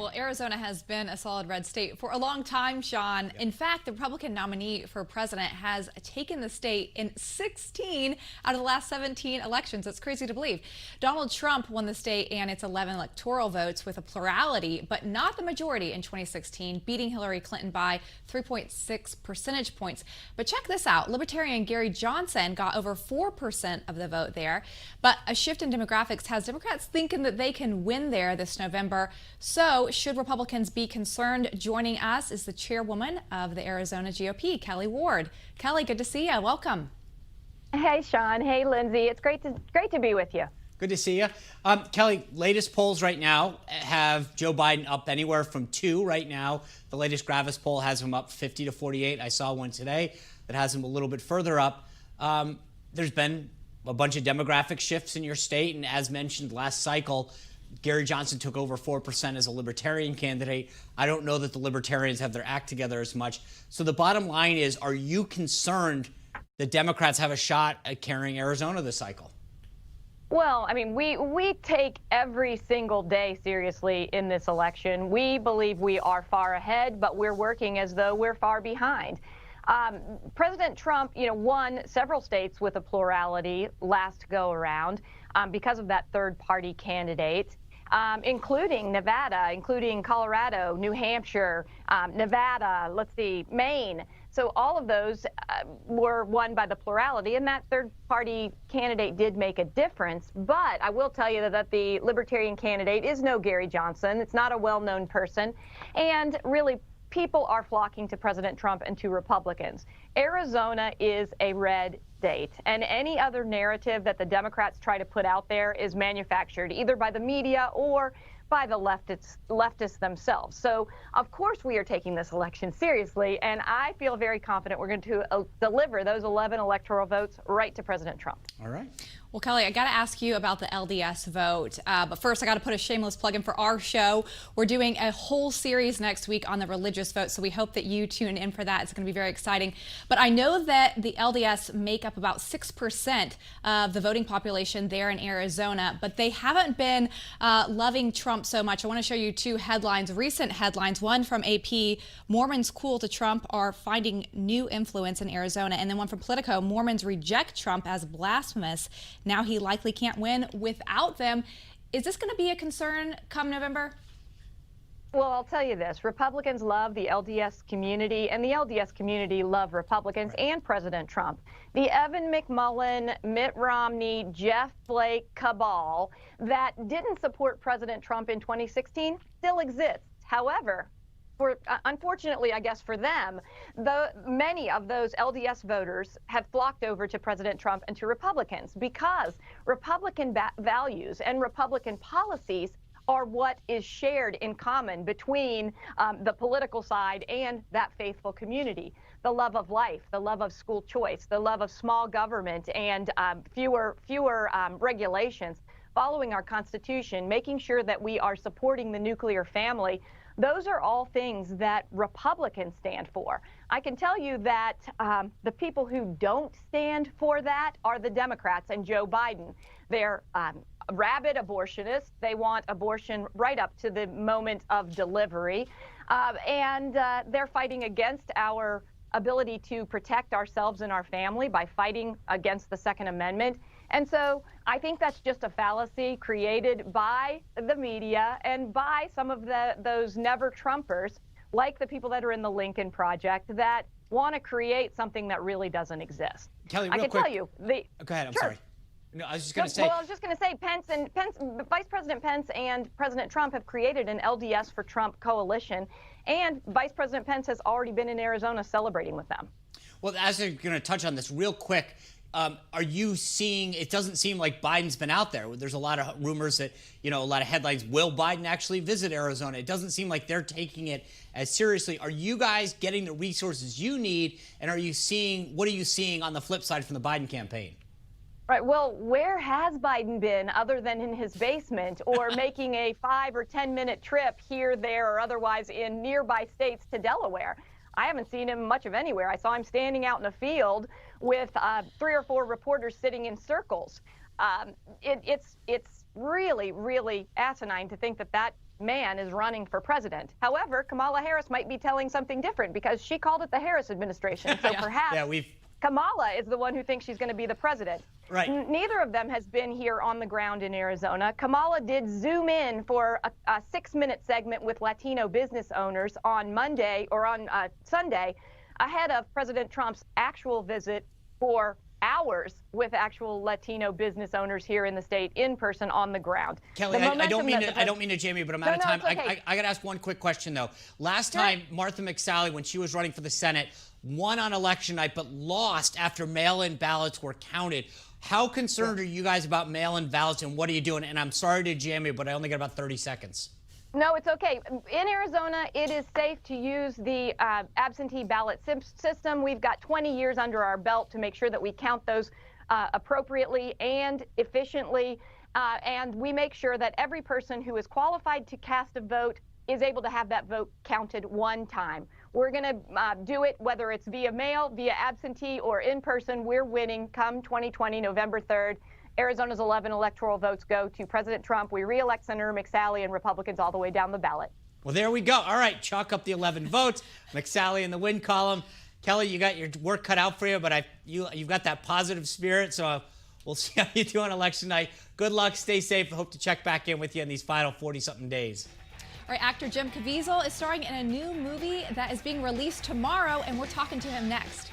Well, Arizona has been a solid red state for a long time, Sean. Yep. In fact, the Republican nominee for president has taken the state in 16 out of the last 17 elections. That's crazy to believe. Donald Trump won the state and its 11 electoral votes with a plurality, but not the majority in 2016, beating Hillary Clinton by 3.6 percentage points. But check this out. Libertarian Gary Johnson got over 4% of the vote there. But a shift in demographics has Democrats thinking that they can win there this November. So should Republicans be concerned? Joining us is the chairwoman of the Arizona GOP, Kelli Ward. Kelli, good to see you. Welcome. Hey, Sean. Hey, Lindsay. It's great to be with you. Good to see you. Kelli, latest polls right now have Joe Biden up anywhere from 2 right now. The latest Gravis poll has him up 50 to 48. I saw one today that has him a little bit further up. There's been a bunch of demographic shifts in your state, and as mentioned last cycle, Gary Johnson took over 4% as a Libertarian candidate. I don't know that the Libertarians have their act together as much. So the bottom line is, are you concerned that Democrats have a shot at carrying Arizona this cycle? Well, I mean, we take every single day seriously in this election. We believe we are far ahead, but we're working as though we're far behind. President Trump, won several states with a plurality last go around because of that third-party candidate. Including Nevada, including Colorado, New Hampshire, Nevada, Maine. So all of those were won by the plurality, and that third-party candidate did make a difference. But I will tell you that the Libertarian candidate is no Gary Johnson. It's not a well-known person. And really, people are flocking to President Trump and to Republicans. Arizona is a red state, and any other narrative that the Democrats try to put out there is manufactured either by the media or by the leftists themselves. So, of course, we are taking this election seriously, and I feel very confident we're going to deliver those 11 electoral votes right to President Trump. All right. Well, Kelli, I got to ask you about the LDS vote. But first, I got to put a shameless plug in for our show. We're doing a whole series next week on the religious vote, so we hope that you tune in for that. It's going to be very exciting. But I know that the LDS make up about 6% of the voting population there in Arizona, but they haven't been loving Trump so much. I want to show you two headlines, recent headlines. One from AP, Mormons cool to Trump are finding new influence in Arizona. And then one from Politico, Mormons reject Trump as blasphemous. Now he likely can't win without them. Is this going to be a concern come November? Well, I'll tell you this. Republicans love the LDS community, and the LDS community love Republicans and President Trump. The Evan McMullin, Mitt Romney, Jeff Flake cabal that didn't support President Trump in 2016 still exists. However, unfortunately, I guess for them, many of those LDS voters have flocked over to President Trump and to Republicans because Republican values and Republican policies are what is shared in common between the political side and that faithful community. The love of life, the love of school choice, the love of small government and fewer regulations, following our Constitution, making sure that we are supporting the nuclear family. Those are all things that Republicans stand for. I can tell you that the people who don't stand for that are the Democrats and Joe Biden. They're rabid abortionists. They want abortion right up to the moment of delivery. And they're fighting against our ability to protect ourselves and our family by fighting against the Second Amendment. And so I think that's just a fallacy created by the media and by some of those never Trumpers, like the people that are in the Lincoln Project, that want to create something that really doesn't exist. Kelli, I can quick. tell you. Go ahead. I'm Sure. sorry. No, I was just going to say. Well, I was just going to say Vice President Pence and President Trump have created an LDS for Trump coalition, and Vice President Pence has already been in Arizona celebrating with them. Well, as you're going to touch on this real quick, are you seeing, it doesn't seem like Biden's been out there. There's a lot of rumors that, a lot of headlines, will Biden actually visit Arizona? It doesn't seem like they're taking it as seriously. Are you guys getting the resources you need? And what are you seeing on the flip side from the Biden campaign? Right. Well, where has Biden been other than in his basement or making a 5 or 10-minute trip here, there, or otherwise in nearby states to Delaware? I haven't seen him much of anywhere. I saw him standing out in a field with 3 or 4 reporters sitting in circles. It's really, really asinine to think that that man is running for president. However, Kamala Harris might be telling something different because she called it the Harris administration. So perhaps Kamala is the one who thinks she's going to be the president. Right. Neither of them has been here on the ground in Arizona. Kamala did zoom in for a 6-minute segment with Latino business owners on Monday or on Sunday ahead of President Trump's actual visit for hours with actual Latino business owners here in the state in person on the ground. Kelli, I don't mean to jam you, but I'm out of time. Okay. I got to ask one quick question, though. Last time, Martha McSally, when she was running for the Senate, won on election night, but lost after mail-in ballots were counted. How concerned are you guys about mail-in ballots, and what are you doing? And I'm sorry to jam you, but I only got about 30 seconds. No, it's okay. In Arizona, it is safe to use the absentee ballot system. We've got 20 years under our belt to make sure that we count those appropriately and efficiently. And we make sure that every person who is qualified to cast a vote is able to have that vote counted one time. We're going to do it whether it's via mail, via absentee, or in person. We're winning come 2020, November 3rd. Arizona's 11 electoral votes go to President Trump. We re-elect Senator McSally and Republicans all the way down the ballot. Well, there we go. All right, chalk up the 11 votes. McSally in the win column. Kelli, you got your work cut out for you, but you've got that positive spirit, so we'll see how you do on election night. Good luck. Stay safe. I hope to check back in with you in these final 40-something days. All right, actor Jim Caviezel is starring in a new movie that is being released tomorrow, and we're talking to him next.